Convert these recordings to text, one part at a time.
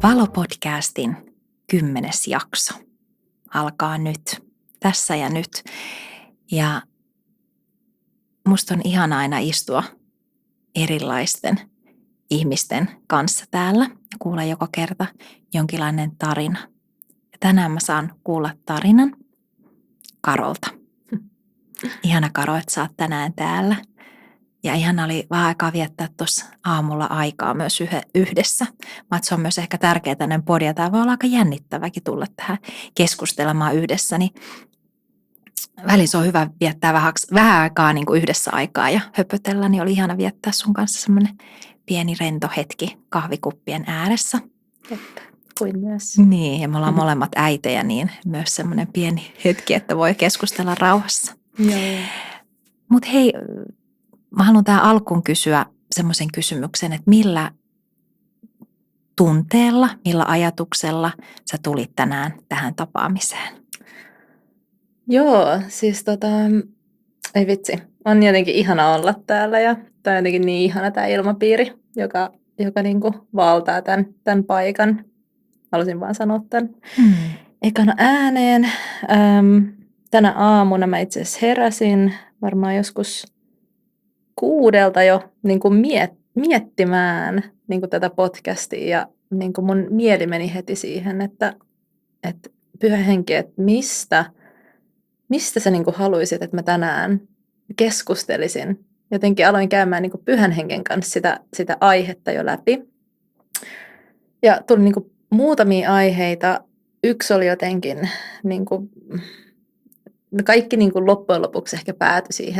Valo-podcastin 10. jakso alkaa nyt, tässä ja nyt. Ja musta on ihana aina istua erilaisten ihmisten kanssa täällä ja kuulla joka kerta jonkinlainen tarina. Ja tänään mä saan kuulla tarinan Karolta. Ihana Karo, että sä oot tänään täällä. Ja ihana oli vähän aikaa viettää tuossa aamulla aikaa myös yhdessä. Mä se on myös ehkä tärkeää tämmöinen podi, ja tämä voi olla aika jännittäväkin tulla tähän keskustelemaan yhdessä. Niin välissä on hyvä viettää vähän aikaa niin kuin yhdessä aikaa ja höpötellä, niin oli ihana viettää sun kanssa semmoinen pieni rento hetki kahvikuppien ääressä. Kuin myös. Niin, ja me ollaan molemmat äitejä, niin myös semmoinen pieni hetki, että voi keskustella rauhassa. Joo. Mutta hei, mä haluan tähän alkuun kysyä semmoisen kysymyksen, että millä tunteella, millä ajatuksella sä tulit tänään tähän tapaamiseen? Joo, siis ei vitsi, on jotenkin ihana olla täällä ja tää on jotenkin niin ihana tää ilmapiiri, joka niinku valtaa tämän paikan. Halusin vaan sanoa tämän ekana ääneen. Tänä aamuna mä itse asiassa heräsin varmaan joskus 6 jo niinku miettimään niinku tätä podcastia ja niinku mun mieli meni heti siihen, että Pyhä Henki, että mistä sä niinku haluisit, että mä tänään keskustelisin. Jotenkin aloin käymään niinku Pyhän Hengen kanssa sitä aihetta jo läpi. Ja tuli niinku muutamia aiheita. Yksi oli jotenkin, niinku, kaikki niinku loppujen lopuksi ehkä päätyi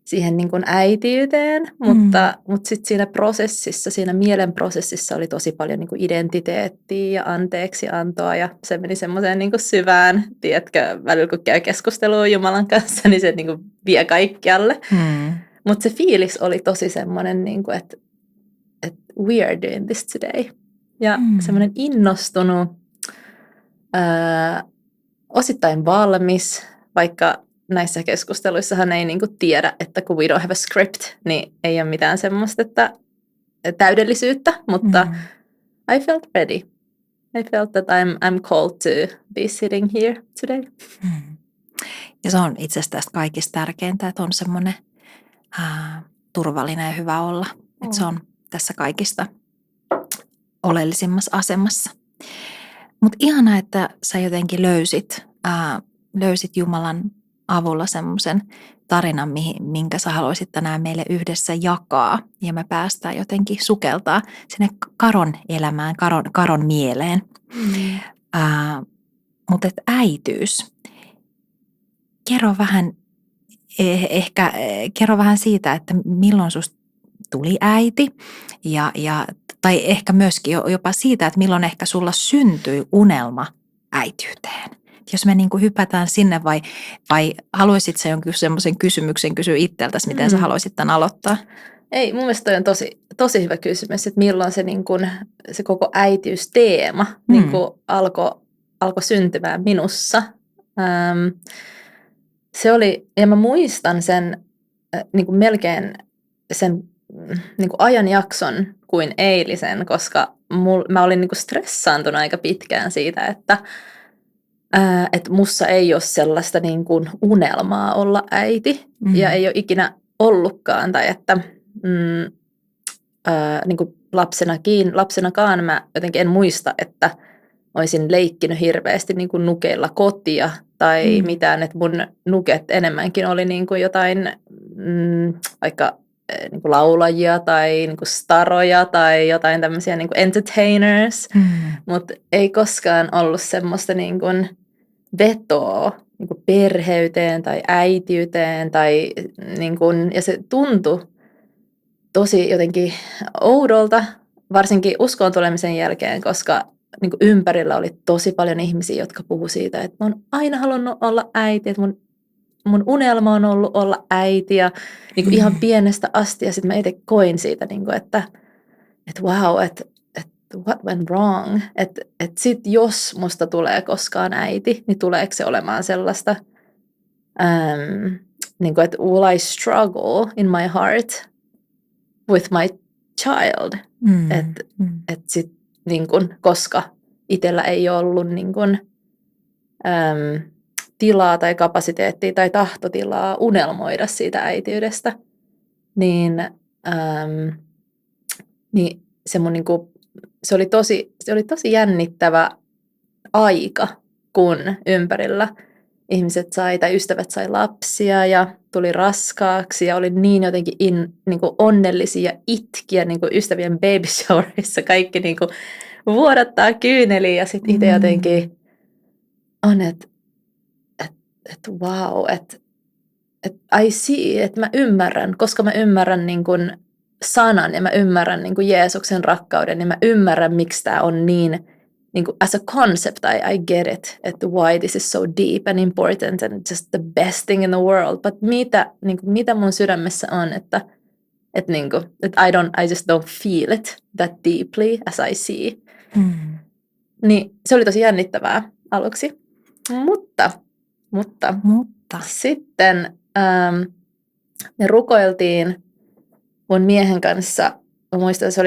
siihen niin kuin äitiyteen, mutta sitten siinä prosessissa, siinä mielen prosessissa oli tosi paljon niin kuin identiteettiä ja anteeksiantoa ja se meni semmoiseen niin kuin syvään, tiedätkö, välillä kun käy keskustelua Jumalan kanssa, niin se niin kuin vie kaikkialle. Mutta se fiilis oli tosi semmoinen, niin kuin, että we are doing this today. Ja semmoinen innostunut, osittain valmis, vaikka näissä keskusteluissahan ei niinku tiedä, että kun we don't have a script, niin ei ole mitään semmoista täydellisyyttä, mutta I felt ready. I felt that I'm called to be sitting here today. Ja se on itse asiassa tästä kaikista tärkeintä, että on semmoinen turvallinen ja hyvä olla. Että se on tässä kaikista oleellisimmassa asemassa. Mutta ihanaa, että sä jotenkin löysit Jumalan avulla semmoisen tarinan, minkä sä haluaisit tänään meille yhdessä jakaa. Ja me päästään jotenkin sukeltaa sinne Karon elämään, Karon mieleen. Mutta äityys. Kerro vähän siitä, että milloin susta tuli äiti. Tai ehkä myöskin jopa siitä, että milloin ehkä sulla syntyi unelma äityyteen. Jos me niin kuin hypätään sinne vai haluaisit sä jonkin semmoisen kysymyksen kysyä itseltäsi, miten sä haluaisit tämän aloittaa? Ei, mun mielestä toi on tosi hyvä kysymys, että milloin se, niin kuin, se koko äitiysteema niin kuin alkoi syntymään minussa. Se oli, ja mä muistan sen niin kuin melkein sen niin kuin ajanjakson kuin eilisen, koska mä olin niin kuin stressaantunut aika pitkään siitä, että mussa ei ole sellaista niin kuin unelmaa olla äiti ja ei ole ikinä ollutkaan. Tai että niin kuin lapsenakaan mä jotenkin en muista, että olisin leikkinyt hirveästi niin kuin nukeilla kotia tai mitään. Että mun nuket enemmänkin oli niin kuin jotain vaikka niin kuin laulajia tai niin kuin staroja tai jotain tämmöisiä niin kuin entertainers. Mutta ei koskaan ollut semmoista niin kuin vetoa niin kuin perheyteen tai äitiyteen. Niin kuin, ja se tuntui tosi jotenkin oudolta, varsinkin uskoon tulemisen jälkeen, koska niin kuin ympärillä oli tosi paljon ihmisiä, jotka puhui siitä, että mä oon aina halunnut olla äiti, että mun unelma on ollut olla äiti ja niin kuin ihan pienestä asti. Ja sitten mä itse koin siitä, niin kuin, että wow, että what went wrong? Että sit jos musta tulee koskaan äiti, niin tuleeko se olemaan sellaista, niin kuin, että will I struggle in my heart with my child? Että sit niin kun, koska itsellä ei ollut niin kun, tilaa tai kapasiteettia tai tahtotilaa unelmoida siitä äitiydestä, niin se mun niinku, se oli tosi jännittävä aika, kun ympärillä ihmiset tai ystävät sai lapsia ja tuli raskaaksi ja oli niin jotenkin niinku onnellisia ja itkiä niinku ystävien baby showerissa. Kaikki niinku vuodattaa kyyneliä ja sitten itse jotenkin on, että wow, että I see, että mä ymmärrän, koska mä ymmärrän niin kuin sanan ja mä ymmärrän niin kuin Jeesuksen rakkauden ja mä ymmärrän, miksi tämä on niin kuin as a concept, I get it, että why this is so deep and important and just the best thing in the world, but mitä mun sydämessä on, että I just don't feel it that deeply as I see. Niin se oli tosi jännittävää aluksi, mutta sitten me rukoiltiin mun miehen kanssa. Mä muistan, se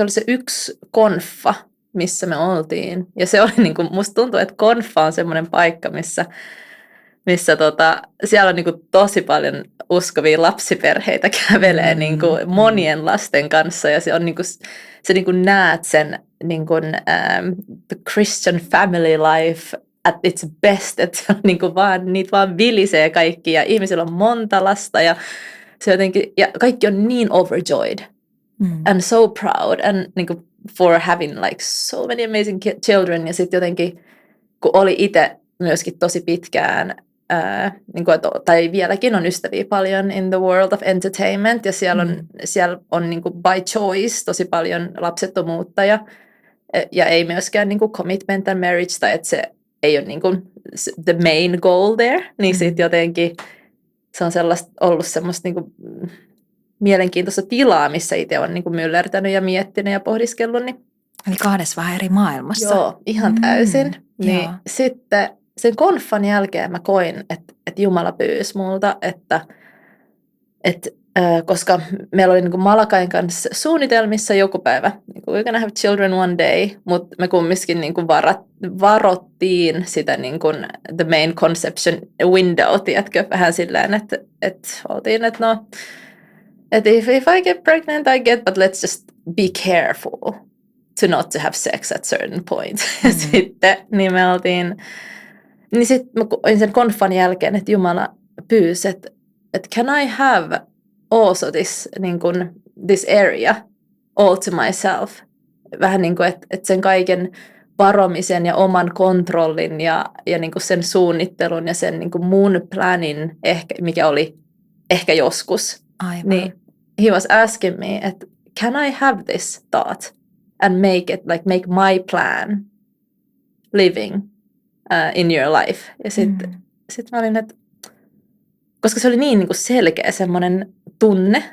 oli se yksi konfa, missä me oltiin. Ja se oli niin kuin, musta tuntuu, että konfa on semmoinen paikka, missä siellä on niin kuin tosi paljon uskovia lapsiperheitä kävelee niin kuin monien lasten kanssa. Ja se on niin kuin, se niin kuin näet sen niin kuin, the Christian family life at its best, että se on niin kuin niitä vaan vilisee kaikki ja ihmisillä on monta lasta ja se jotenkin, ja kaikki on niin overjoyed and so proud and niin kuin for having like so many amazing children. Ja sitten jotenkin, kun oli itse myöskin tosi pitkään, niin kuin, tai vieläkin on ystäviä paljon in the world of entertainment, ja siellä on niin kuin by choice tosi paljon lapsettomuutta, ja ei myöskään niin kuin commitment and marriage, tai että se ei ole niin kuin the main goal there, niin sitten jotenkin se on ollut semmoista niin kuin mielenkiintoista tilaa, missä itse on niin kuin myllertänyt ja miettinyt ja pohdiskellut. Niin. Eli 2 vähän eri maailmassa. Joo, ihan täysin. Niin sitten sen konfan jälkeen mä koin, että Jumala pyysi multa, että koska meillä oli niin kuin Malakain kanssa suunnitelmissa joku päivä, niin kuin we're gonna have children one day, mutta me kumminkin niin kuin varottiin sitä niin kuin the main conception window, tiedätkö, vähän silleen, että oltiin, että no, että if I get pregnant, I get, but let's just be careful to not to have sex at certain point. Sitten niin me oltiin, niin sitten mä koin sen konfan jälkeen, että Jumala pyysi, että can I have also this area all to myself. Vähän niin kuin, että sen kaiken varomisen ja oman kontrollin ja niin kuin sen suunnittelun ja sen niin kuin mun planin, mikä oli ehkä joskus. Aivan. Niin he was asking me, että can I have this thought and make my plan living in your life. Ja sitten mä olin, että koska se oli niin kuin selkeä semmoinen tunne,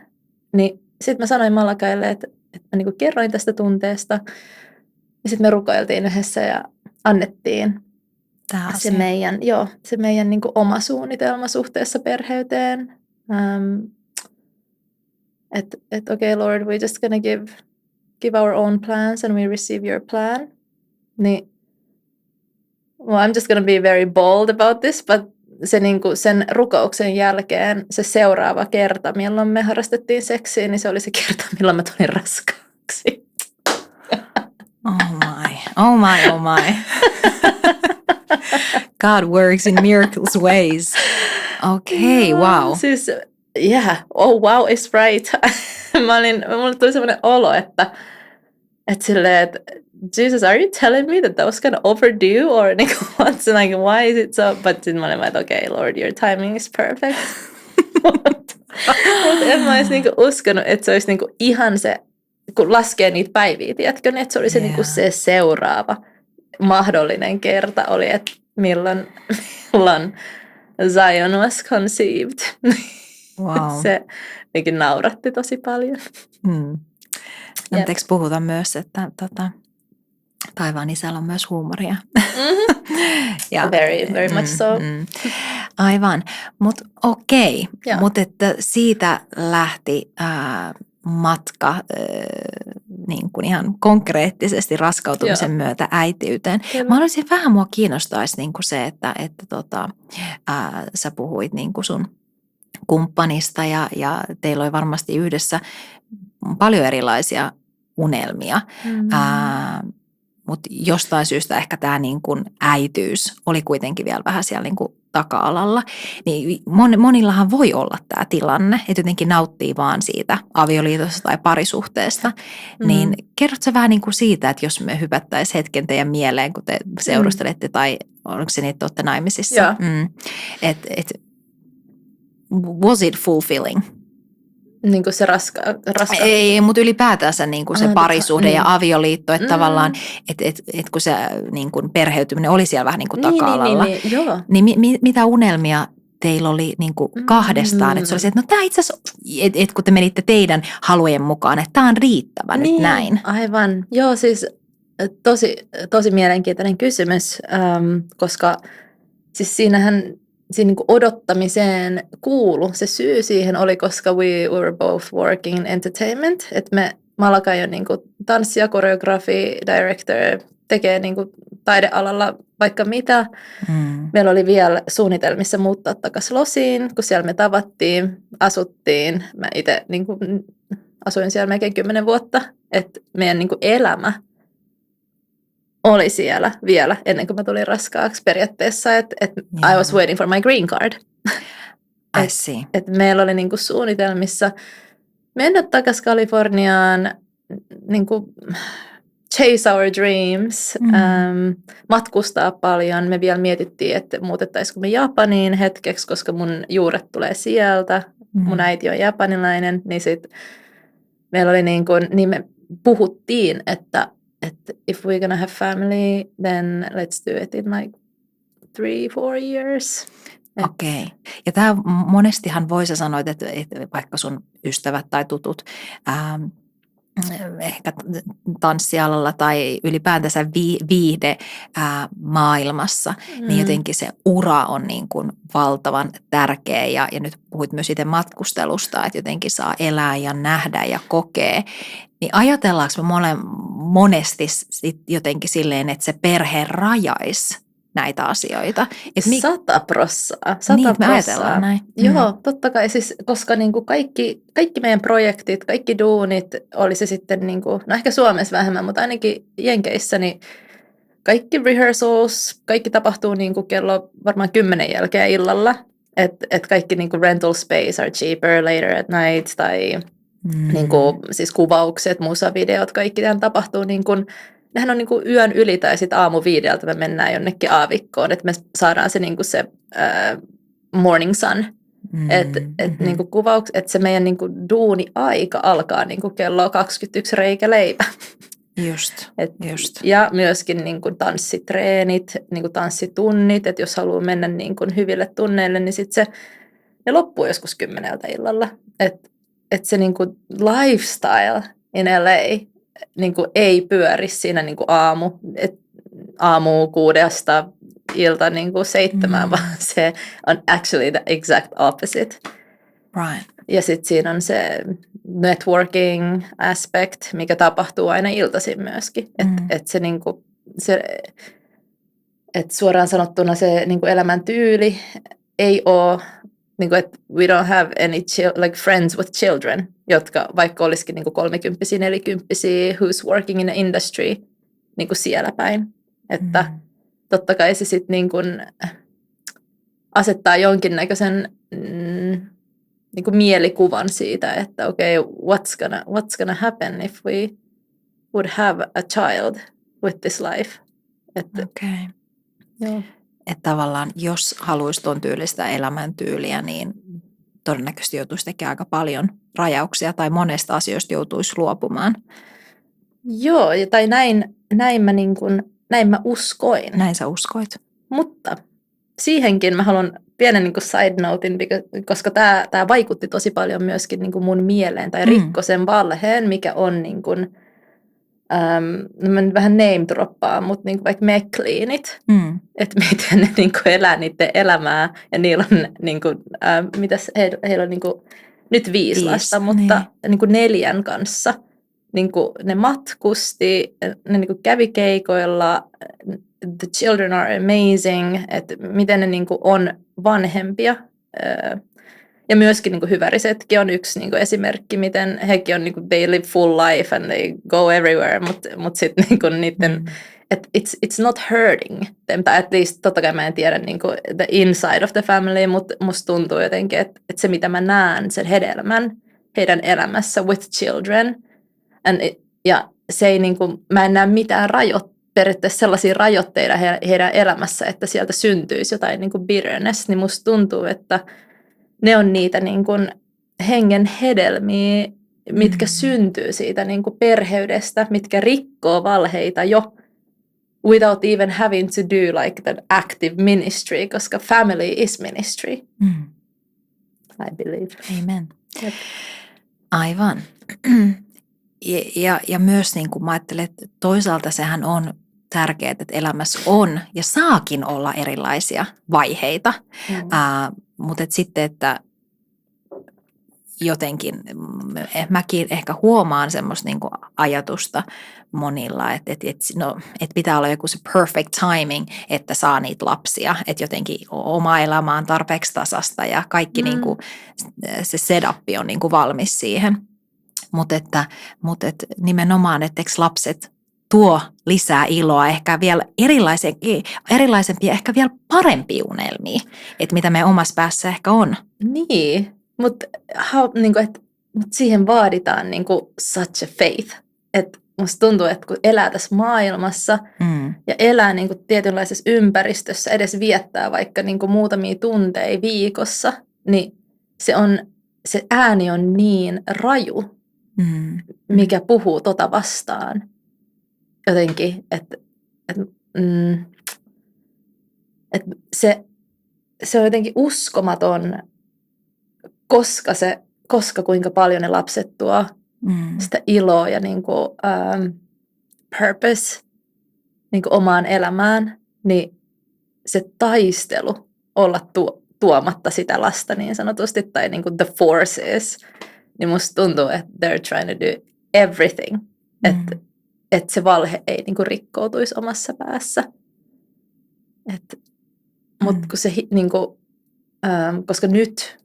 niin sitten mä sanoin Malakaille, että mä niin kuin kerroin tästä tunteesta. Ja sitten me rukoiltiin yhdessä ja annettiin se meidän niin kuin oma suunnitelma suhteessa perheyteen. Että okay, Lord, we're just gonna give our own plans and we receive your plan. Niin, well, I'm just gonna be very bold about this, but se niinku sen rukouksen jälkeen se seuraava kerta, milloin me harrastettiin seksiä, niin se oli se kerta, milloin mä tulin raskaaksi. Oh my. God works in miracles ways. Okay, wow. Siis, oh wow is right. Mulle tuli semmoinen olo, että silleen, että Jesus, are you telling me that was kind of overdue or like, why is it so? But sitten mä olin, että okay, Lord, your timing is perfect. Mutta en mä olisi niinku uskonut, että se olisi niinku ihan se, kun laskee niitä päiviä, tiedätkö, että se oli se, niinku se seuraava mahdollinen kerta oli, että milloin Zion was conceived. Wow. Se jotenkin nauratti tosi paljon. No, eikö puhuta myös, että taivaan isällä on myös huumoria. Ja, very much so. Aivan, mutta okei. Mutta että siitä lähti matka niin kuin ihan konkreettisesti raskautumisen myötä äitiyteen. Mä haluaisin vähän, mua kiinnostaisi niin kuin se, että sä puhuit niin kuin sun kumppanista ja teillä oli varmasti yhdessä paljon erilaisia unelmia. Mutta jostain syystä ehkä tämä niin kuin äityys oli kuitenkin vielä vähän siellä niin kuin taka-alalla. Niin monillahan voi olla tämä tilanne, että jotenkin nauttii vaan siitä avioliitosta tai parisuhteesta. Niin kerrotko sä vähän niin kuin siitä, että jos me hypättäisiin hetken teidän mieleen, kun te seurustelette tai oliko se niin, että olette naimisissa? Was it fulfilling? Niin kuin se raska. Ei, mutta ylipäätänsä niin kuin se parisuhde ja avioliitto, että tavallaan, että kun se niin kuin perheytyminen oli siellä vähän niin kuin taka-alalla, niin mitä unelmia teillä oli niin kuin kahdestaan, että se oli se, että no tämä itse asiassa, että kun te menitte teidän halujen mukaan, että tämä on riittävä nyt näin. Aivan, joo siis tosi mielenkiintoinen kysymys, koska siis siinä niin kuin odottamiseen kuulu. Se syy siihen oli, koska we were both working in entertainment. Että mä alkan jo niin kuin tanssia, koreografi, director, tekee niin kuin taidealalla vaikka mitä. Meillä oli vielä suunnitelmissa muuttaa takaisin Losiin, kun siellä me tavattiin, asuttiin. Mä itse niin kuin asuin siellä melkein 10 vuotta. Että meidän niin kuin elämä oli siellä vielä ennen kuin mä tulin raskaaksi periaatteessa, että I was waiting for my green card. I see. Et meillä oli niinku suunnitelmissa mennä takaisin Kaliforniaan, niinku chase our dreams, matkustaa paljon. Me vielä mietittiin, että muutettaisiko me Japaniin hetkeksi, koska mun juuret tulee sieltä. Mun äiti on japanilainen, niin sit meillä oli niin me puhuttiin, että if we're gonna have family, then let's do it in like 3-4 years. Okei. Ja tämä monestihan voisi sanoa, että vaikka sun ystävät tai tutut ehkä tanssialalla tai ylipäätänsä viihde maailmassa, niin jotenkin se ura on niin kuin valtavan tärkeä. Ja nyt puhuit myös itse matkustelusta, että jotenkin saa elää ja nähdä ja kokea. Niin ajatellaanko me monesti jotenkin silleen, että se perhe rajaisi näitä asioita? 100%. Niin, me ajatellaan näin. Joo, totta kai. Siis, koska niin kuin kaikki meidän projektit, kaikki duunit, oli se sitten, niin kuin, no ehkä Suomessa vähemmän, mutta ainakin Jenkeissä, niin kaikki rehearsals, kaikki tapahtuu niin kuin kello varmaan 10 jälkeen illalla. Että kaikki niin kuin rental space are cheaper later at night tai niin kuin, siis kuvaukset, musavideot, kaikki tämän tapahtuu niin kuin, nehän on niin kuin yön yli tai sitten aamu 5 me mennään jonnekin aavikkoon, että me saadaan se, niin kuin se morning sun, että niin kuin että se meidän niin kuin duuni-aika alkaa niin kuin kello 21 reikä leipä. Just. Ja myöskin niin kuin tanssitreenit, niin kuin tanssitunnit, että jos haluaa mennä niin kuin hyville tunneille, niin sitten ne loppuu joskus 10 illalla. Että se niin kuin lifestyle in LA niin kuin ei pyöri siinä niin kuin aamu 6 ilta niin kuin 7, vaan se on actually the exact opposite. Right. Ja sitten siinä on se networking aspect, mikä tapahtuu aina iltaisin myöskin. Että se niin kuin että suoraan sanottuna se niin kuin elämäntyyli ei ole niin kuin, että we don't have any like friends with children, jotka vaikka olisikin niin kuin 30-vuotiaita, 40-vuotiaita, who's working in the industry, niin kuin siellä päin. Että totta kai se sitten niin kuin asettaa jonkinnäköisen niin kuin mielikuvan siitä, että okay, what's gonna happen if we would have a child with this life. Okei. Joo. Että tavallaan, jos haluaisi tuon tyylistä elämäntyyliä, niin todennäköisesti joutuisi tekemään aika paljon rajauksia tai monesta asioista joutuisi luopumaan. Joo, tai näin mä uskoin. Näin sä uskoit. Mutta siihenkin mä haluan pienen niin kuin side notein, koska tämä vaikutti tosi paljon myöskin niin kuin mun mieleen tai rikkoi sen valheen, mikä on niin kuin, mä nyt vähän name-droppaan, mutta niin kuin vaikka McLeanit, että miten ne niin kuin elää niiden elämää ja niillä on niin kuin, heillä on niin kuin, nyt 5 lasta, mutta niin kuin 4 kanssa, niin kuin ne matkusti, ne niin kuin kävi keikoilla, the children are amazing, että miten ne niin kuin on vanhempia. Ja myöskin niin kuin Hyvärisetkin on yksi niin kuin esimerkki, miten hekin on, niin kuin, they live full life and they go everywhere, mutta sitten niin niiden, että it's not hurting them, tai at least totta kai mä en tiedä niin kuin the inside of the family, mutta musta tuntuu jotenkin, että se mitä mä näen, sen hedelmän heidän elämässä with children, ja se ei niin kuin, mä en näe mitään periaatteessa sellaisia rajoitteita heidän elämässä, että sieltä syntyisi jotain niin kuin bitterness, niin musta tuntuu, että ne on niitä niin kuin hengen hedelmiä, mitkä syntyy siitä niin kuin perheydestä, mitkä rikkoo valheita jo without even having to do like the active ministry, koska family is ministry. I believe. Amen. Yep. Aivan. Ja myös niin kuin mä ajattelen, että toisaalta sehän on tärkeää, että elämässä on ja saakin olla erilaisia vaiheita. Mutta sitten, että jotenkin mäkin ehkä huomaan semmoista niinku ajatusta monilla, että pitää olla joku se perfect timing, että saa niitä lapsia, että jotenkin oma elämä on tarpeeksi tasasta ja kaikki niinku, se setup on niinku valmis siihen. Mutta nimenomaan, että lapset tuo lisää iloa, ehkä vielä erilaisempia, ehkä vielä parempia unelmia, että mitä meidän omassa päässä ehkä on. Niin, mutta niinku, siihen vaaditaan niinku such a faith. Että musta tuntuu, että kun elää tässä maailmassa ja elää niinku tietynlaisessa ympäristössä, edes viettää vaikka niinku muutamia tunteja viikossa, niin se ääni on niin raju, mikä puhuu tota vastaan. Jotenkin, että se on jotenkin uskomaton, koska kuinka paljon ne lapset tuo sitä iloa ja niinku, purpose niinku omaan elämään, niin se taistelu olla tuomatta sitä lasta niin sanotusti, tai niinku the forces, niin musta tuntuu, että they're trying to do everything, että se valhe ei niinku rikkoutuisi omassa päässä. Mutta kun se niinku, koska nyt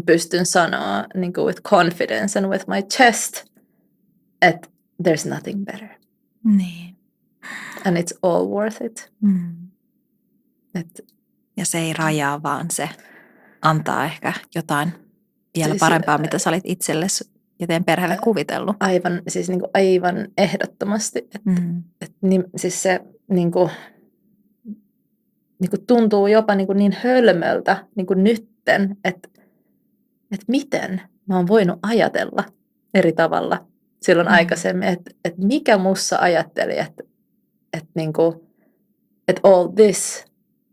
pystyn sanoa niinku with confidence and with my chest, että there's nothing better. Niin. And it's all worth it. Ja se ei rajaa, vaan se antaa ehkä jotain vielä parempaa, mitä sä olit itsellesi ja teidän perheelle kuvitellut. Aivan ehdottomasti. Siis se niinku tuntuu jopa niin hölmöltä nytten, että miten mä oon voinut ajatella eri tavalla silloin aikaisemmin, että mikä mussa ajatteli, että all this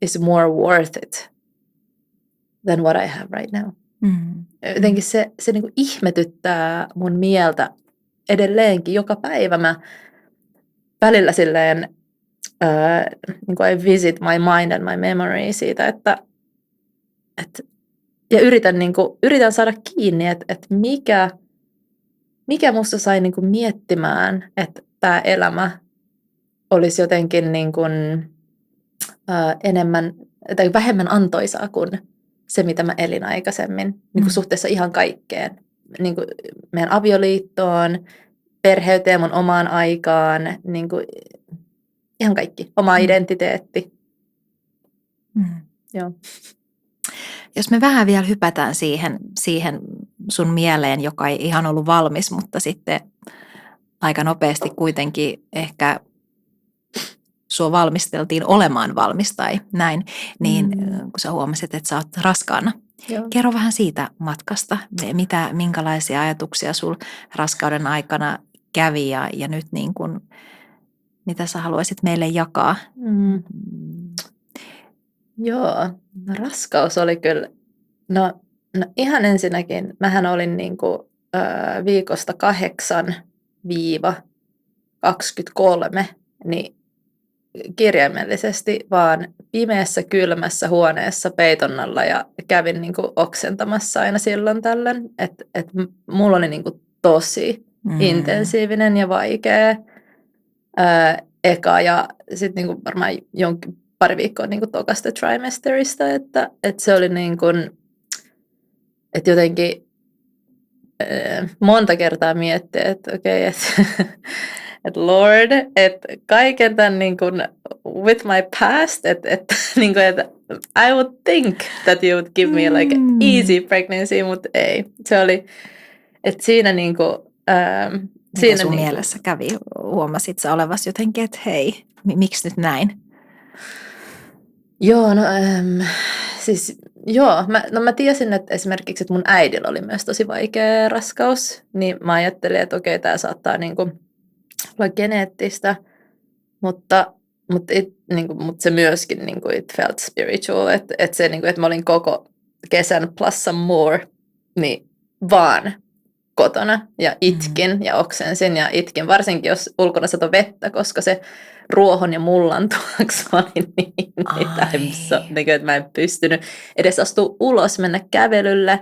is more worth it than what I have right now. Jotenkin se niin ihmetyttää mun mieltä edelleenkin joka päivä. Mä välillä silleen I visit my mind and my memory siitä, ja yritän saada kiinni, että mikä musta sai miettimään, että tämä elämä olisi jotenkin enemmän tai vähemmän antoisaa kuin se, mitä mä elin aikaisemmin, suhteessa ihan kaikkeen. Meidän avioliittoon, perheyteen, mun omaan aikaan, ihan kaikki. Oma identiteetti. Joo. Jos me vähän vielä hypätään siihen sun mieleen, joka ei ihan ollut valmis, mutta sitten aika nopeasti kuitenkin ehkä sua valmisteltiin olemaan valmis tai näin, niin kun sä huomasit, että sä oot raskaana. Joo. Kerro vähän siitä matkasta, minkälaisia ajatuksia sul raskauden aikana kävi ja nyt niin kun, mitä sä haluaisit meille jakaa? Joo, no raskaus oli kyllä, no ihan ensinnäkin, mähän olin viikosta 8-23, niin kirjaimellisesti vaan pimeässä kylmässä huoneessa peiton alla ja kävin oksentamassa aina silloin tällöin, että mulla oli tosi intensiivinen ja vaikea eka ja sitten niinku varmaan pari viikkoa niinku tokasta trimesterista, että se oli niinku, että jotenkin monta kertaa miettiä, että okei, että Lord, että kaiken tämän niin kuin, with my past, että niin kuin, että I would think that you would give me like easy pregnancy, mutta ei. Se oli, että siinä niin kuin, mitä sun mielessä kävi? Huomasit sä olevasi jotenkin, että hei, miksi nyt näin? Joo, no siis joo, mä tiesin, että esimerkiksi, että mun äidillä oli myös tosi vaikea raskaus, niin mä ajattelin, että okei, tää saattaa niinku olla geneettistä, mutta se myöskin niinku it felt spiritual, että se niinku, että mä olin koko kesän plus some more, niin vaan kotona ja itkin ja oksensin ja itkin, varsinkin jos ulkona satoi vettä, koska se ruohon ja mullan tuoksu oli niin että mä en pystynyt edes astua ulos, mennä kävelylle.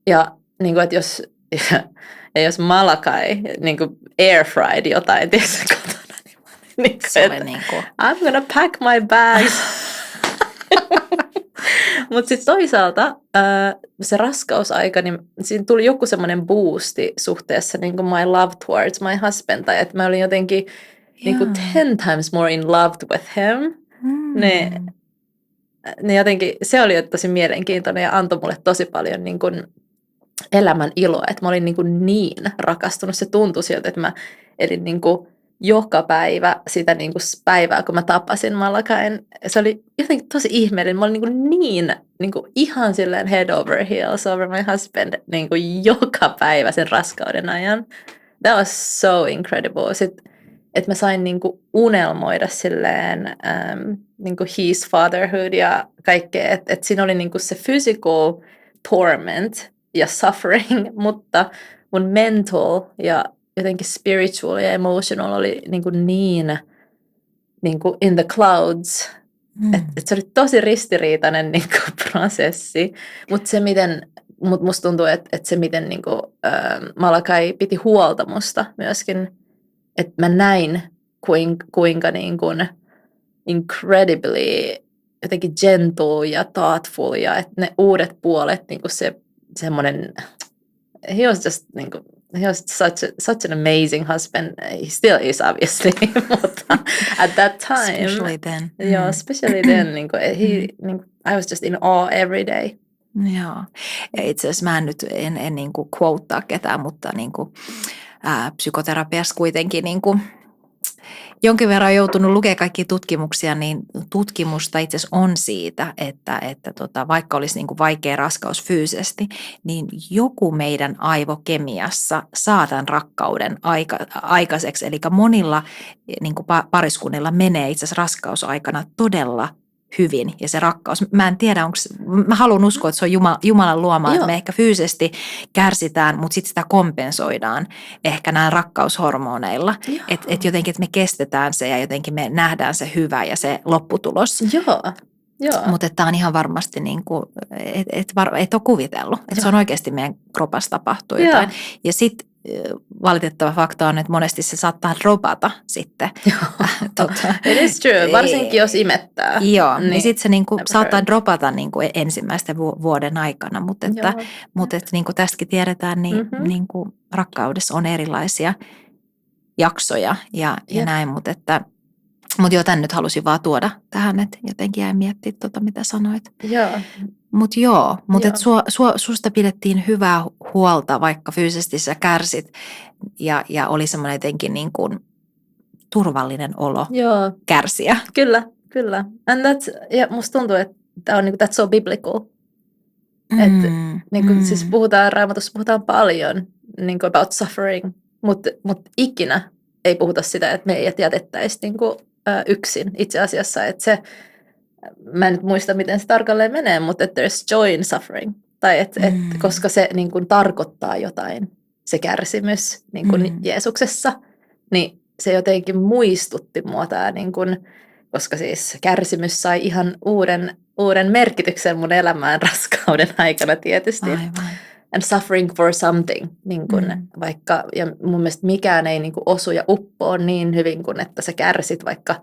Ja niin kuin, että jos Malakai niin kuin airfried jotain tietysti kotona, niin se oli niin kuin I'm gonna pack my bags. Mutta sitten toisaalta se raskausaika, niin siinä tuli joku semmoinen boosti suhteessa niin kuin my love towards my husband, tai että mä olin jotenkin niin kuin 10 times more in love with him. Ne jotenkin, se oli tosi mielenkiintoinen ja antoi mulle tosi paljon niin kuin elämän iloa, että mä olin niin rakastunut. Se tuntui siltä, että mä elin niin kuin joka päivä sitä niin kuin päivää, kun mä tapasin Malakain. Se oli jotenkin tosi ihmeellinen. Mä olin niin kuin ihan silleen head over heels over my husband niin kuin joka päivä sen raskauden ajan. That was so incredible. Sitten, että mä sain niin kuin unelmoida silleen niin kuin his fatherhood ja kaikkea. Että siinä oli niin kuin se physical torment ja suffering, mutta mun mental ja jotenkin spiritual ja emotional oli niin kuin in the clouds. Et se oli tosi ristiriitainen niin kuin prosessi, mutta se miten, musta tuntuu, että se miten niin kuin, Malakai piti huolta musta myöskin, että mä näin kuinka niin kuin incredibly jotenkin gentle ja thoughtful ja että ne uudet puolet, niin kuin se semmoinen, he was just niin kuin, he was such an amazing husband. He still is, obviously, but at that time, especially then. Yeah, especially then, I was just in awe every day. Joo. Ja itse asiassa mä en niin kuin quotea ketään, mutta niin kuin, psykoterapiassa kuitenkin niin kuin, jonkin verran joutunut lukemaan kaikkia tutkimuksia, niin tutkimusta itse asiassa on siitä, että vaikka olisi niin kuin vaikea raskaus fyysisesti, niin joku meidän aivokemiassa saa tämän rakkauden aikaiseksi. Eli monilla niin kuin pariskunnilla menee itse asiassa raskausaikana todella hyvin ja se rakkaus. Mä en tiedä, mä haluan uskoa, että se on Jumalan luomaa, että me ehkä fyysisesti kärsitään, mutta sitten sitä kompensoidaan ehkä näillä rakkaushormoneilla. Että jotenkin, että me kestetään se ja jotenkin me nähdään se hyvä ja se lopputulos. Joo. Mutta tämä on ihan varmasti, niin kuin, et ole kuvitellut, että se on oikeasti meidän kropassa tapahtuu jotain. Ja sitten valitettava fakta on, että monesti se saattaa dropata sitten. It is true, varsinkin jos imettää. Joo, niin sitten se niinku saattaa dropata niinku ensimmäisten vuoden aikana, mutta niin kuin tästäkin tiedetään, niin niinku rakkaudessa on erilaisia jaksoja ja näin, mutta joo, tän nyt halusin vaan tuoda tähän, että jotenkin jäi miettimään mitä sanoit. Joo. Mutta susta pidettiin hyvää huolta, vaikka fyysisesti sä kärsit ja oli semmoinen jotenkin niin kuin turvallinen olo kärsiä. Kyllä. Ja musta tuntuu, että tämä on that's so biblical. Siis Raamatussa puhutaan paljon niin kuin about suffering, mutta ikinä ei puhuta sitä, että me jätettäisiin niin kuin yksin itse asiassa, että se, mä en nyt muista miten se tarkalleen menee, mutta että there's joy in suffering, tai koska se niin kuin tarkoittaa jotain, se kärsimys niin kuin Jeesuksessa, niin se jotenkin muistutti mua tämä, niin kuin, koska siis kärsimys sai ihan uuden merkityksen mun elämään raskauden aikana tietysti. Aivan. and suffering for something, niin kun vaikka, ja mun mielestä mikään ei niin kun osu ja uppoo niin hyvin kuin että sä kärsit vaikka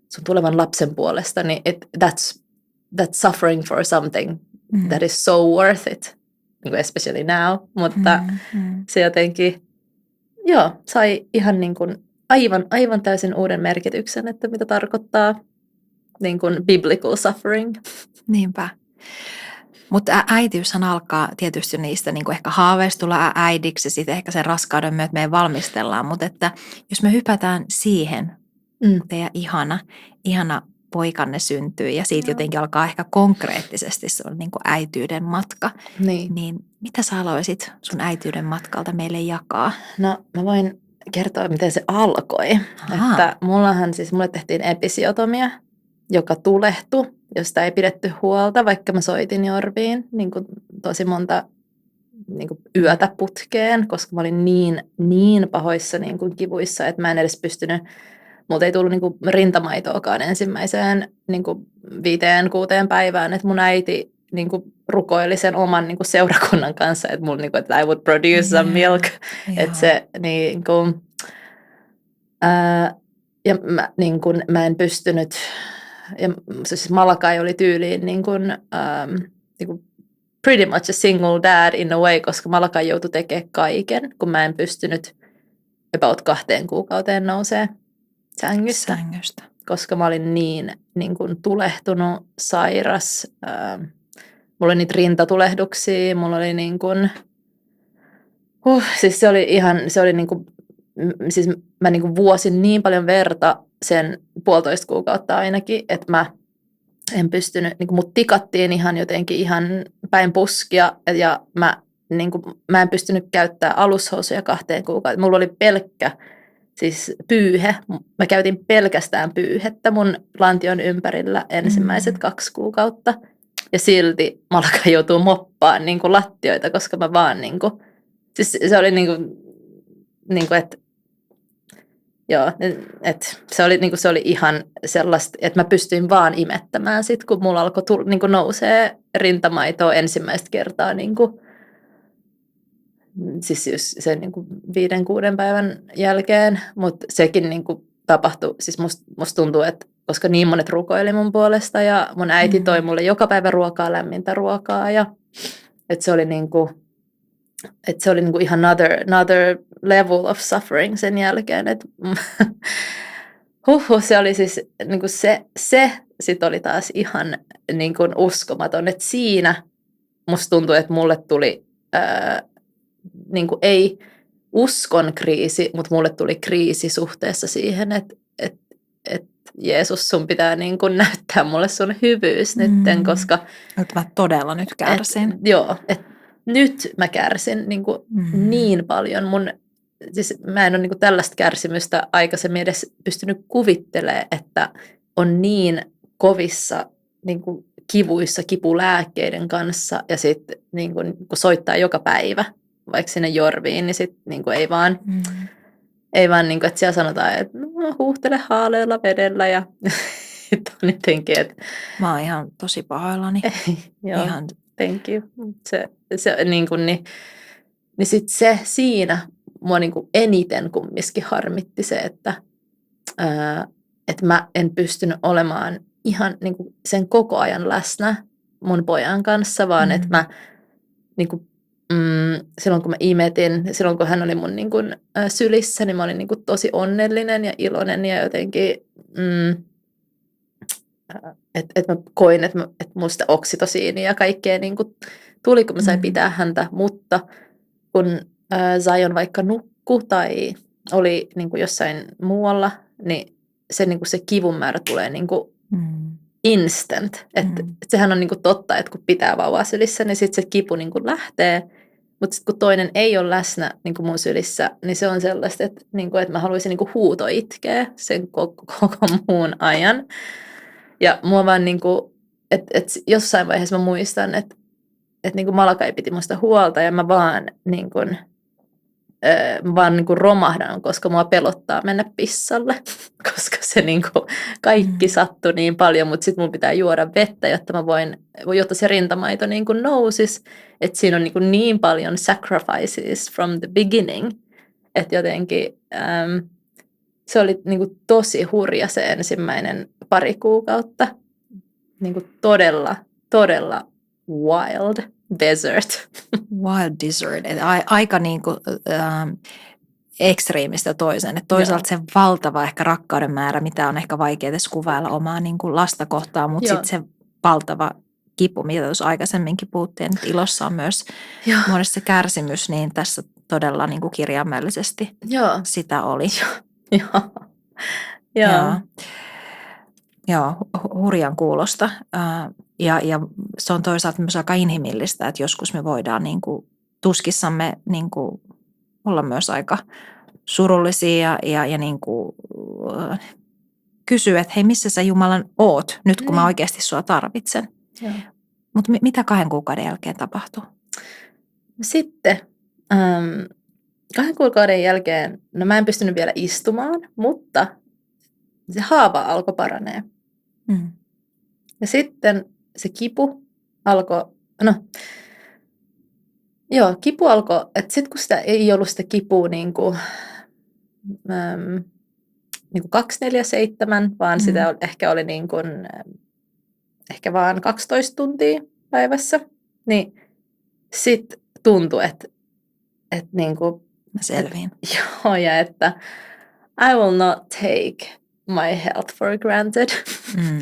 sun tulevan lapsen puolesta, niin that's suffering for something that is so worth it, niin kuin especially now, mutta se jotenkin, sai ihan niin kuin aivan täysin uuden merkityksen, että mitä tarkoittaa niin kuin biblical suffering. Niinpä. Mutta äitiyshän alkaa tietysti niistä niin kuin ehkä haaveista tulla äidiksi ja sitten ehkä sen raskauden myötä meidän valmistellaan. Mutta että jos me hypätään siihen, kun teidän ihana poikanne syntyy ja siitä jotenkin alkaa ehkä konkreettisesti se on niin kuin äityyden matka. Niin mitä sä haluaisit sun äityyden matkalta meille jakaa? No mä voin kertoa, miten se alkoi. Että mulle tehtiin episiotomia, joka tulehtui, josta ei pidetty huolta, vaikka mä soitin Jorviin niin kuin tosi monta niin kuin yötä putkeen, koska mä olin niin pahoissa niin kuin kivuissa, että mä en edes pystynyt, multa ei tullut niin kuin rintamaitoakaan ensimmäiseen niin kuin 5-6 päivään, että mun äiti niin kuin rukoili sen oman niin kuin seurakunnan kanssa, että mulla niin kuin, että I would produce some milk, että se niin kuin, ja mä en pystynyt. Ja siis Malakai oli tyyliin niin kuin pretty much a single dad in a way, koska Malakai joutui tekemään kaiken, kun mä en pystynyt about 2 kuukauteen nousee sängystä. Koska mä olin niin kuin tulehtunut, sairas. Mulla oli niitä rintatulehduksia, mulla oli niin kuin, siis se oli niin kuin, siis mä niin kuin vuosin niin paljon verta sen 1,5 kuukautta ainakin, että mä en pystynyt, niin kuin mut tikattiin ihan jotenkin ihan päin puskia ja mä en pystynyt käyttämään alushousuja 2 kuukauteen. Mulla oli pelkkä siis pyyhe. Mä käytin pelkästään pyyhettä mun lantion ympärillä ensimmäiset 2 kuukautta ja silti Malaka joutuu moppaan niin kuin lattioita, koska mä vaan niin kuin, siis se oli niin kuin että joo, että se oli ihan sellaista, että mä pystyin vaan imettämään sit, kun mulla alkoi niin kuin nousee rintamaitoa ensimmäistä kertaa niin kuin, siis sen niin kuin 5-6 päivän jälkeen, mutta sekin niin kuin tapahtui, siis musta tuntuu, että koska niin monet rukoili mun puolesta ja mun äiti toi mulle joka päivä lämmintä ruokaa ja että se oli niin kuin, ihan another level of suffering sen jälkeen. Et, se oli siis niin kuin se sit oli taas ihan niin kuin uskomaton. Et siinä musta tuntui, että mulle tuli niin kuin ei uskon kriisi, mutta mulle tuli kriisi suhteessa siihen, että Jeesus, sun pitää niin kuin näyttää mulle sun hyvyys nytten, koska että mä todella nyt kärsin. Nyt mä kärsin niin paljon. Siis mä en ole niin kuin tällaista kärsimystä aikaisemmin edes pystynyt kuvittelemaan, että on niin kovissa niin kuin kivuissa kipulääkkeiden kanssa ja sitten niin kun soittaa joka päivä vaikka sinne Jorviin, niin sitten niin ei vaan, niin kuin, että siellä sanotaan, että no, huuhtele haaleella vedellä ja on jotenkin, että mä oon ihan tosi pahoillani. Joo, ihan thank you. Se niin sitten se siinä mua niin kuin eniten kumminkin harmitti se, että mä en pystynyt olemaan ihan niin kuin sen koko ajan läsnä mun pojan kanssa, vaan että mä niin kuin, silloin kun mä imetin, silloin kun hän oli mun niin kuin, sylissä, niin mä olin niin kuin tosi onnellinen ja iloinen ja jotenkin, että mä koin, että musta oksitosiini ja kaikkea niin kuin tuli, kun mä sain pitää häntä, mutta kun Zion vaikka nukkui tai oli niin kuin jossain muualla, niin se, niin kuin se kivun määrä tulee niin kuin instant. Että sehän on niin kuin totta, että kun pitää vauvaa sylissä, niin sitten se kipu niin kuin lähtee. Mutta sitten kun toinen ei ole läsnä niin kuin mun sylissä, niin se on sellaista, että, niin kuin, että mä haluaisin niin kuin huuto itkeä sen koko muun ajan. Ja mua vaan niin kuin, että jossain vaiheessa mä muistan, että niin kuin Malakai piti musta huolta ja mä vaan niin kuin, vaan niin kuin romahdan, koska mua pelottaa mennä pissalle, koska se niin kuin kaikki sattui niin paljon, mutta sitten mun pitää juoda vettä, jotta se rintamaito niin kuin nousisi, että siinä on niin paljon sacrifices from the beginning, että jotenkin se oli niin kuin tosi hurja se ensimmäinen pari kuukautta, niin kuin todella, todella wild desert. Wild desert. Aika niin kuin, ekstriimistä toisen. Et toisaalta se valtava ehkä rakkauden määrä, mitä on ehkä vaikea edes kuvailla omaa niin kuin lasta kohtaan, mutta sitten se valtava kipu, mitä tuossa aikaisemminkin puhuttiin, että ilossa on myös muodossa kärsimys, niin tässä todella niin kuin kirjaimellisesti sitä oli. Joo, hurjan kuulosta. Ja se on toisaalta myös aika inhimillistä, että joskus me voidaan niin kuin tuskissamme niin kuin olla myös aika surullisia ja niin kuin kysyä, että hei, missä sä Jumalan oot nyt, kun mä oikeasti sua tarvitsen. Mutta mitä 2 kuukauden jälkeen tapahtui? Sitten 2 kuukauden jälkeen, no mä en pystynyt vielä istumaan, mutta se haava alkoi paranee. Ja sitten se kipu alkoi, kipu alkoi, että sitten kun sitä ei ollut sitä kipua niin kuin 24/7, vaan sitä ehkä oli niin kuin, ehkä vaan 12 tuntia päivässä, niin sitten tuntui, että niin kuin, mä selviin. Ja että I will not take my health for granted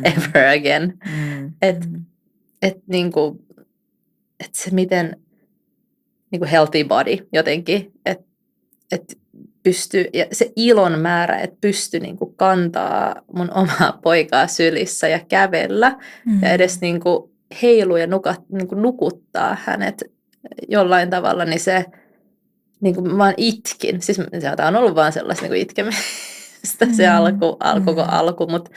ever again. Että niinku, et se miten niinku healthy body jotenkin, että pystyy, ja se ilon määrä, että pystyy niinku kantaa mun omaa poikaa sylissä ja kävellä ja edes niinku heilua ja niinku nukuttaa hänet jollain tavalla, niin se niinku mä vaan itkin. Siis se on ollut vaan sellaista niinku itkemistä se alku, mutta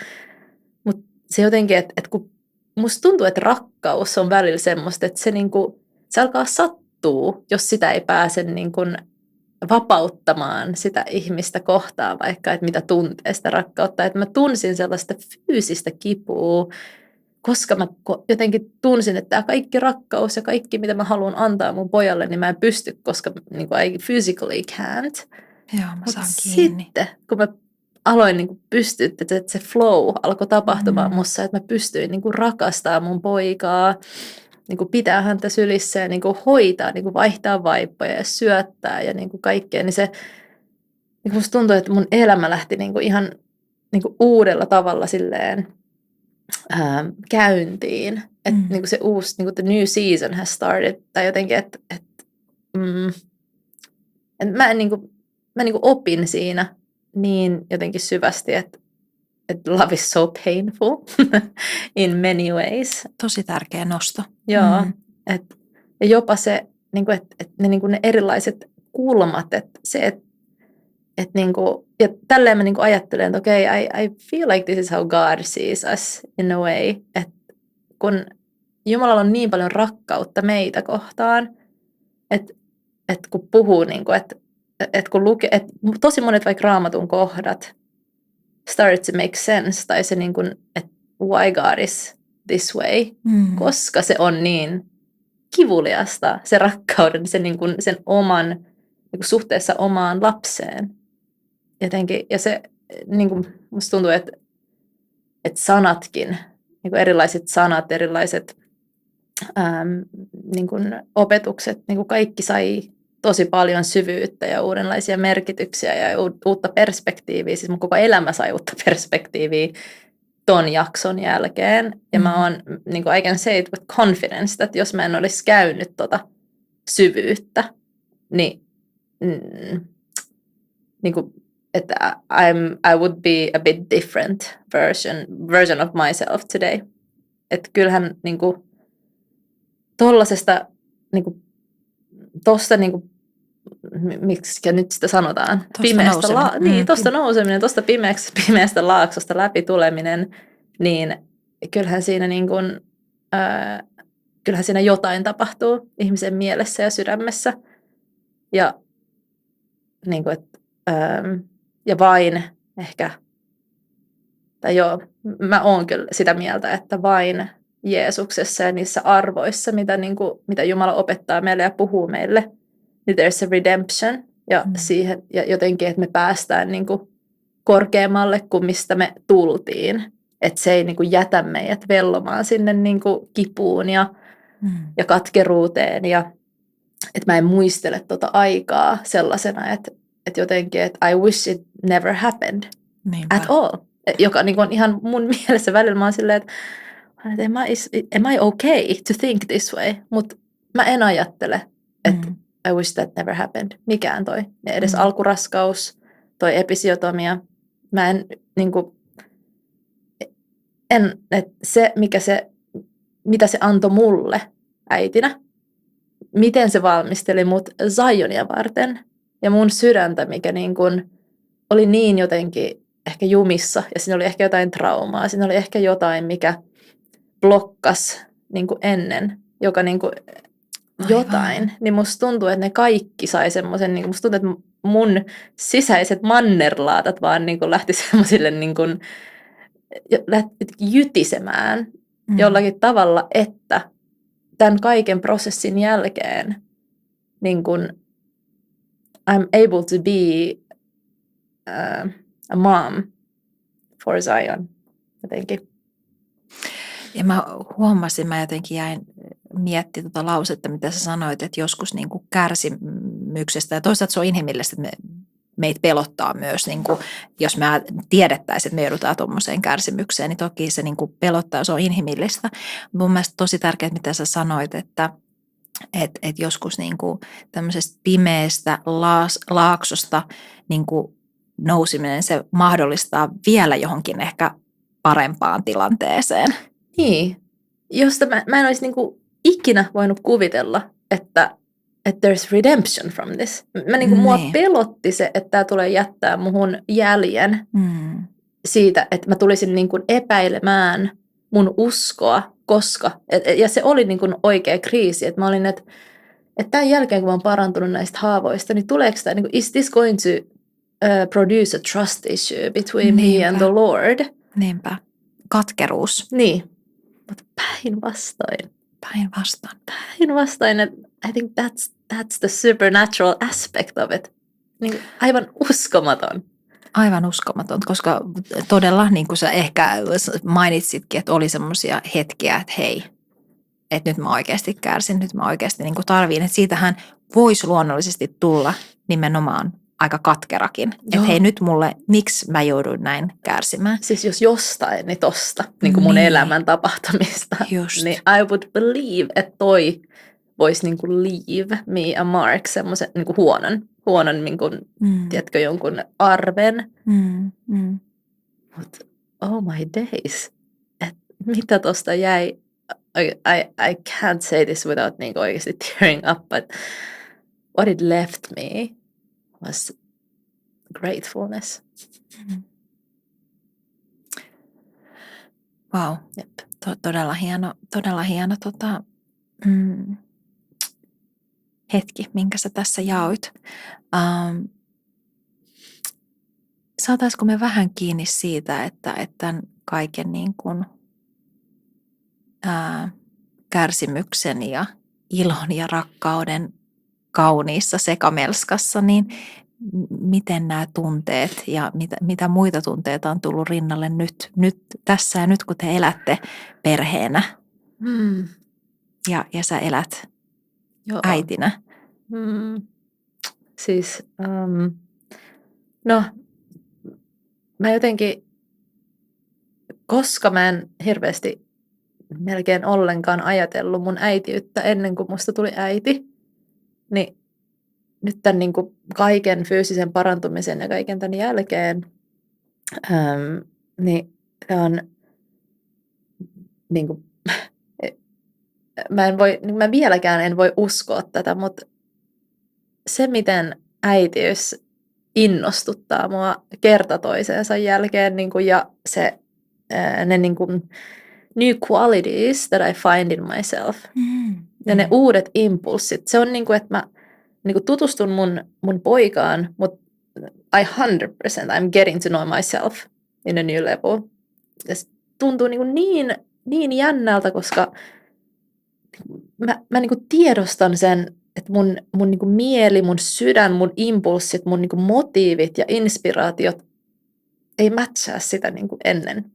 se jotenkin, että kun musta tuntuu, että rakkaus on välillä semmoista, että se, niinku, se alkaa sattua, jos sitä ei pääse niinku vapauttamaan sitä ihmistä kohtaan, vaikka että mitä tuntee sitä rakkautta. Että mä tunsin sellaista fyysistä kipua, koska mä jotenkin tunsin, että tämä kaikki rakkaus ja kaikki, mitä mä haluan antaa mun pojalle, niin mä en pysty, koska niinku, I physically can't. Joo, mä saan kiinni. Sitten, kun mä aloin niinku pystyä, että se flow alkoi tapahtumaan mussa, että mä pystyin niinku rakastaa mun poikaa, niinku pitää häntä sylissä ja niinku hoitaa, niinku vaihtaa vaippoja ja syöttää ja niinku kaikkea, niin se niinku musta tuntui, että mun elämä lähti niinku ihan niinku uudella tavalla silleen käyntiin, että niinku se uusi, niinku the new season has started, tai jotenkin, että mä niinku opin siinä niin jotenkin syvästi, että love is so painful in many ways. Tosi tärkeä nosto. Joo, ja jopa se, niinku, että ne, niinku, ne erilaiset kulmat, että se, että niinku, ja tälleen mä niinku ajattelen, että okei, I feel like this is how God sees us in a way, että kun Jumalalla on niin paljon rakkautta meitä kohtaan, että kun puhuu, niinku, että kun lukee, että tosi monet vaikka Raamatun kohdat start to make sense, tai se niin kuin, että why God is this way, koska se on niin kivuliasta, se rakkauden, se niin kuin, sen oman, niin kuin suhteessa omaan lapseen. Jotenkin, ja se, niin kuin, musta tuntuu, että sanatkin, niin kuin erilaiset sanat, erilaiset niin kuin opetukset, niin kuin kaikki sai tosi paljon syvyyttä ja uudenlaisia merkityksiä ja uutta perspektiiviä. Siis mun koko elämä sai uutta perspektiiviä ton jakson jälkeen. Ja mä oon, niin kuin I can say it with confidence, että jos mä en olisi käynyt tota syvyyttä, niin kuin, että I would be a bit different version of myself today. Että kyllähän niin kuin tollasesta niinku tosta niinku miksi nyt sitä sanotaan tosta nouseminen, tosta pimeästä laaksosta läpi tuleminen, niin kyllähän siinä niinku kyllähän siinä jotain tapahtuu ihmisen mielessä ja sydämessä. Ja niin kuin, ja vain ehkä, tai joo, mä oon kyllä sitä mieltä, että vain Jeesuksessa ja niissä arvoissa, mitä Jumala opettaa meille ja puhuu meille, niin there's a redemption ja siihen, ja jotenkin, että me päästään niin kuin korkeammalle kuin mistä me tultiin. Että se ei niin kuin jätä meidät vellomaan sinne niin kuin kipuun ja katkeruuteen. Ja että mä en muistele tuota aikaa sellaisena, että jotenkin, että I wish it never happened at all. Joka niin kuin on ihan mun mielessä välillä mä oon silleen, että am I okay to think this way? Mutta mä en ajattele, että I wish that never happened. Mikään toi. Edes alkuraskaus, toi episiotomia. Mä en niinku, että se, mitä se antoi mulle äitinä, miten se valmisteli mut Zionia varten ja mun sydäntä, mikä niin kun oli niin jotenkin ehkä jumissa ja siinä oli ehkä jotain traumaa, siinä oli ehkä jotain, mikä blokkas niin kuin ennen, joka niin kuin jotain, niin musta tuntuu, että ne kaikki sai semmoisen, niin musta tuntuu, että mun sisäiset mannerlaatat vaan niin kuin lähti semmoisille niin kuin jytisemään jollakin tavalla, että tämän kaiken prosessin jälkeen niin kuin I'm able to be a mom for Zion jotenkin. Ja mä huomasin, mä jotenkin jäin miettimään tuota lausetta, mitä sä sanoit, että joskus niin kuin kärsimyksestä, ja toisaalta se on inhimillistä, että meitä pelottaa myös, niin kuin, jos me tiedettäisiin, että me joudutaan tuommoiseen kärsimykseen, niin toki se niin kuin pelottaa, se on inhimillistä. Mun mielestä tosi tärkeää, mitä sä sanoit, että joskus niin kuin tämmöisestä pimeästä laaksosta niin kuin nousiminen, se mahdollistaa vielä johonkin ehkä parempaan tilanteeseen. Niin, josta mä en olisi niinku ikinä voinut kuvitella, että there's redemption from this. Mua pelotti se, että tämä tulee jättää muhun jäljen siitä, että mä tulisin niinku epäilemään mun uskoa, koska, ja se oli niinku oikea kriisi, että mä olin, että tämän jälkeen kun mä oon parantunut näistä haavoista, niin tuleeko tämä, niinku, is this going to produce a trust issue between me and the Lord? Niinpä. Katkeruus. Niin. Mutta päinvastoin. Päinvastoin. I think that's the supernatural aspect of it. Niin, aivan uskomaton. Aivan uskomaton, koska todella, niin kuin sä ehkä mainitsitkin, että oli semmoisia hetkiä, että hei, että nyt mä oikeasti kärsin, nyt mä oikeasti niin kuin tarviin. Että siitähän voisi luonnollisesti tulla nimenomaan aika katkerakin. Että hei, nyt mulle, miksi mä jouduin näin kärsimään? Siis jos jostain, niin tosta, niin kuin mun elämän tapahtumista. Just. Niin I would believe, että toi voisi niin kuin leave me a mark, semmoisen niin kuin huonon niin kuin, tiedätkö, jonkun arven. Mutta oh my days, että mitä tosta jäi, I can't say this without niin kuin oikeasti tearing up, but what it left me was gratefulness. Wow, todella hieno hetki, minkä sä tässä jaoit. Saataisiko me vähän kiinni siitä, että tämän kaiken niin kuin, kärsimyksen ja ilon ja rakkauden kauniissa sekamelskassa, niin miten nämä tunteet ja mitä muita tunteita on tullut rinnalle nyt tässä ja nyt, kun te elätte perheenä ja sä elät äitinä? Siis, no, mä jotenkin, koska mä en hirveästi melkein ollenkaan ajatellut mun äitiyttä ennen kuin musta tuli äiti, niin nyt tämän niin kuin kaiken fyysisen parantumisen ja kaiken tämän jälkeen, niin tämä on, niin kuin, mä vieläkään en voi uskoa tätä, mutta se, miten äitiys innostuttaa mua kerta toisensa jälkeen, niin kuin, ja ne niin kuin, new qualities that I find in myself, ja ne uudet impulssit, se on niin kuin, että niin kuin tutustun mun poikaan, mutta I 100% I'm getting to know myself in a new level. Ja se tuntuu niin jännältä, koska mä niin kuin tiedostan sen, että mun niin kuin mieli, mun sydän, mun impulssit, mun niin kuin motiivit ja inspiraatiot ei matchaa sitä niin kuin ennen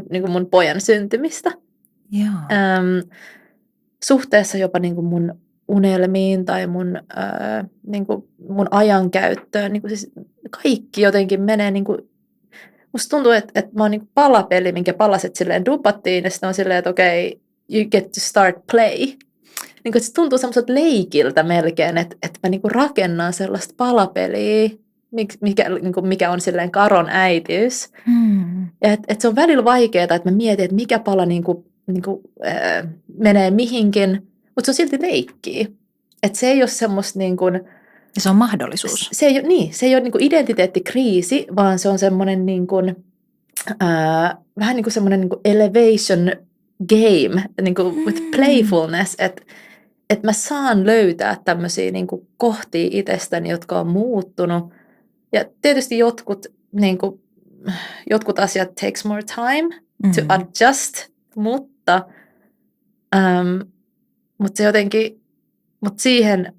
niin kuin mun pojan syntymistä. Suhteessa jopa niin kuin mun unelmiin tai niin kuin mun ajankäyttöön. Niin kuin siis kaikki jotenkin menee niin kuin, musta tuntuu, että mä oon niin kuin palapeli, minkä palaset silleen dupattiin, ja sitten on silleen, että okei, you get to start play. Niin kuin, se tuntuu semmoiselta leikiltä melkein, että mä niin kuin rakennan sellaista palapeliä, mikä on silleen Karon äitiys. Ja että se on välillä vaikeaa, että mä mietin, että mikä pala menee mihinkin, mutta se on silti leikkiä. Että se ei ole semmoista niin kuin, ja se on mahdollisuus. Se ei ole niin kuin identiteettikriisi, vaan se on semmoinen niin kuin, vähän niin kuin semmoinen niin kuin elevation game, niin kuin with playfulness, että mä saan löytää tämmöisiä niin kuin kohtia itsestäni, jotka on muuttunut. Ja tietysti jotkut asiat takes more time to adjust, mutta se jotenkin, mutta siihen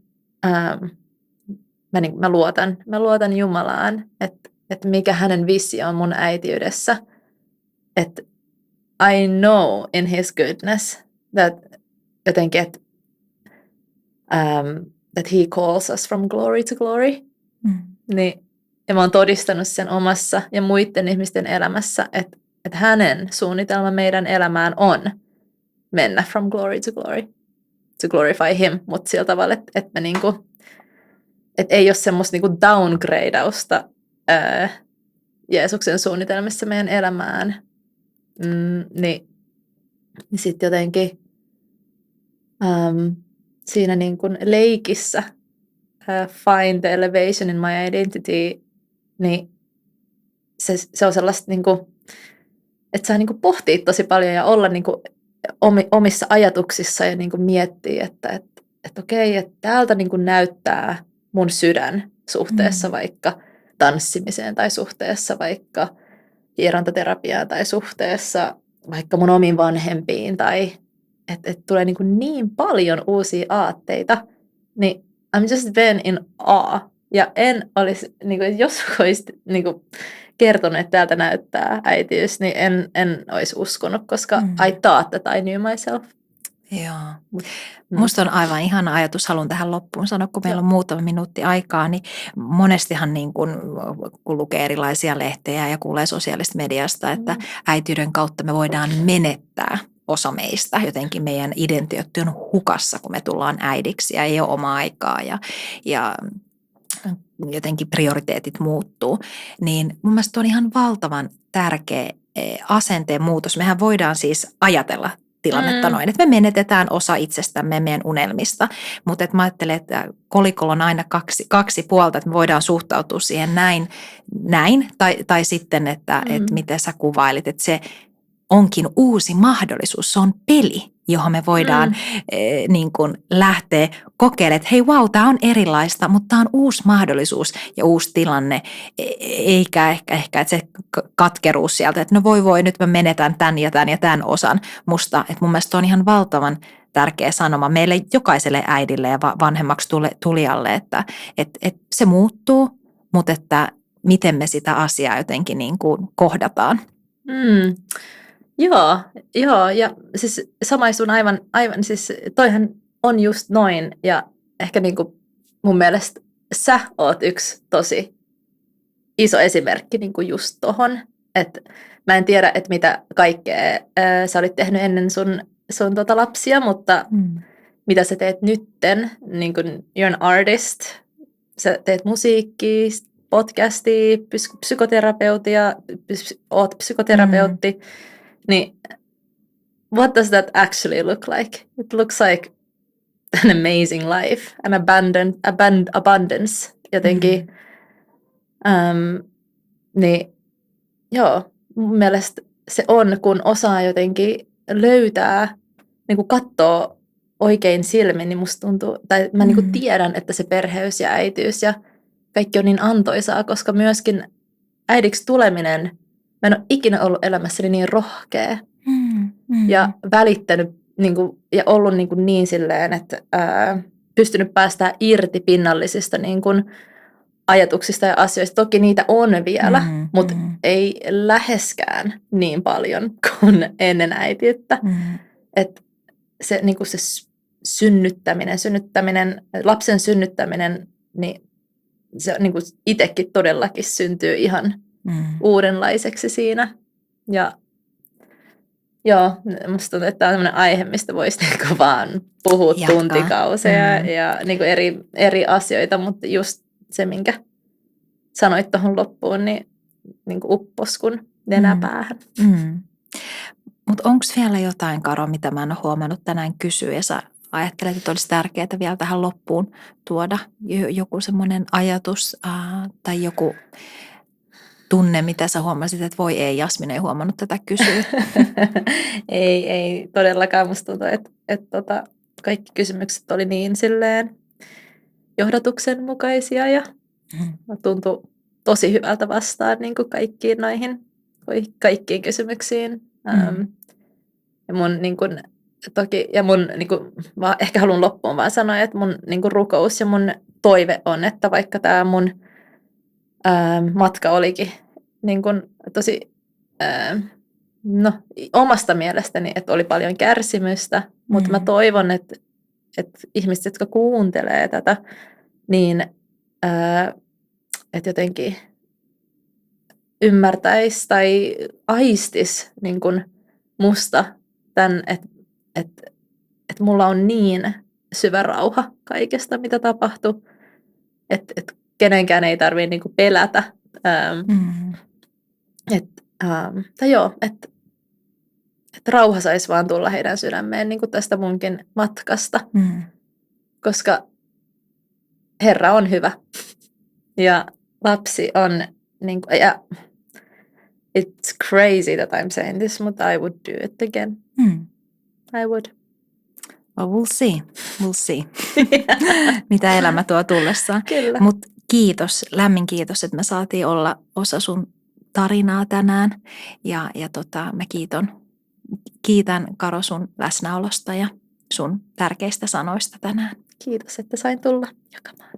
mä luotan Jumalaan, että mikä hänen visio on mun äitiydessä, että I know in his goodness that jotenkin, that he calls us from glory to glory. Niin, ja mä oon todistanut sen omassa ja muiden ihmisten elämässä, että hänen suunnitelma meidän elämään on mennä from glory to glorify him, mutta sillä tavalla, että me niinku, että ei ole semmoista niinku downgradeausta Jeesuksen suunnitelmissa meidän elämään, niin sitten jotenkin siinä niinku leikissä find the elevation in my identity, niin se on sellaista, niinku, että saa niinku pohtia tosi paljon ja olla niinku omissa ajatuksissa ja niinku miettiä, että okei, että täältä niinku näyttää mun sydän suhteessa vaikka tanssimiseen tai suhteessa vaikka hierontaterapiaan tai suhteessa vaikka mun omiin vanhempiin tai että tulee niin paljon uusia aatteita, niin I'm just been in awe. Ja en olisi, jos olisit kertonut, että täältä näyttää äitiys, niin en olisi uskonut, koska I thought that I knew myself. Joo. Musta on aivan ihana ajatus, haluan tähän loppuun sanoa, kun meillä on muutama minuutti aikaa, niin monestihan niin kun lukee erilaisia lehtejä ja kuulee sosiaalisesta mediasta, että äitiyden kautta me voidaan menettää osa meistä. Jotenkin meidän identiteetti on hukassa, kun me tullaan äidiksi ja ei ole omaa aikaa ja jotenkin prioriteetit muuttuu. Niin mun mielestä on ihan valtavan tärkeä asenteen muutos. Mehän voidaan siis ajatella tilannetta noin, että me menetetään osa itsestämme meidän unelmista, mutta mä ajattelen, että kolikolla on aina kaksi puolta, että me voidaan suhtautua siihen näin tai sitten, että miten sä kuvailit, että se onkin uusi mahdollisuus, se on peli, johon me voidaan niin kuin lähteä kokeilemaan, että hei wow, tämä on erilaista, mutta tämä on uusi mahdollisuus ja uusi tilanne, eikä ehkä että se katkeruus sieltä, että no voi, nyt mä menetän tämän ja tämän osan musta, että mun mielestä on ihan valtavan tärkeä sanoma meille jokaiselle äidille ja vanhemmaksi tulijalle, että se muuttuu, mutta että miten me sitä asiaa jotenkin niin kuin kohdataan. Joo, ja siis samaistun aivan, siis toihan on just noin, ja ehkä niinku mun mielestä sä oot yksi tosi iso esimerkki niinku just tohon, että mä en tiedä, että mitä kaikkea sä olit tehnyt ennen sun lapsia, mutta mitä sä teet nytten, niinku you're an artist, sä teet musiikkia, podcastia, psykoterapeutia, oot psykoterapeutti, niin what does that actually look like? It looks like an amazing life, an abundance jotenkin. Niin joo, mun mielestä se on, kun osaa jotenkin löytää, niin kuin katsoo oikein silmin, niin musta tuntuu, tai mä niinku tiedän, että se perheys ja äitiys ja kaikki on niin antoisaa, koska myöskin äidiksi tuleminen, mä en ole ikinä ollut elämässäni niin rohkea ja välittänyt niinku, ja ollut niinku niin silleen, että pystynyt päästään irti pinnallisista niinku ajatuksista ja asioista. Toki niitä on vielä, mutta ei läheskään niin paljon kuin ennen äitiyttä. Että se, niinku se synnyttäminen, lapsen synnyttäminen, niin se niinku itsekin todellakin syntyy ihan uudenlaiseksi siinä. Ja joo, musta tuntuu, että tämä on sellainen aihe, mistä voisi niinku vaan puhua tuntikausia ja niinku eri asioita, mutta just se, minkä sanoit tuohon loppuun, niin niinku uppos kun nenäpäähän. Mutta onko vielä jotain, Karo, mitä mä en ole huomannut tänään kysyä, ja sä ajattelet, että olisi tärkeää vielä tähän loppuun tuoda joku semmoinen ajatus tai joku tunne, mitä sä huomasit, että voi ei, Jasmin ei huomannut tätä kysyä? ei todellakaan. Musta tuntuu, että kaikki kysymykset oli niin silleen johdatuksen mukaisia ja tuntui tosi hyvältä vastaan niin kuin kaikkiin kysymyksiin. Ja mun niin kuin, toki, ja mun niin kuin, mä ehkä haluan loppuun vaan sanoa, että mun niin kuin rukous ja mun toive on, että vaikka tämä mun matka olikin niin kuin tosi omasta mielestäni, että oli paljon kärsimystä, mutta mä toivon, että ihmiset, jotka kuuntelee tätä, niin että jotenkin ymmärtäisi tai aistis niin kuin musta tämän, että mulla on niin syvä rauha kaikesta, mitä tapahtui, että kenenkään ei tarvitse niin kuin pelätä. Että rauha saisi vaan tulla heidän sydämeen niin kuin tästä munkin matkasta, koska Herra on hyvä ja lapsi on, niin kuin, ja it's crazy that I'm saying this, but I would do it again. I would. Well, we'll see. Mitä elämä tuo tullessaan. Mutta lämmin kiitos, että me saatiin olla osa sun tarinaa tänään. Ja mä kiitän Karo sun läsnäolosta ja sun tärkeistä sanoista tänään. Kiitos, että sain tulla jakamaan.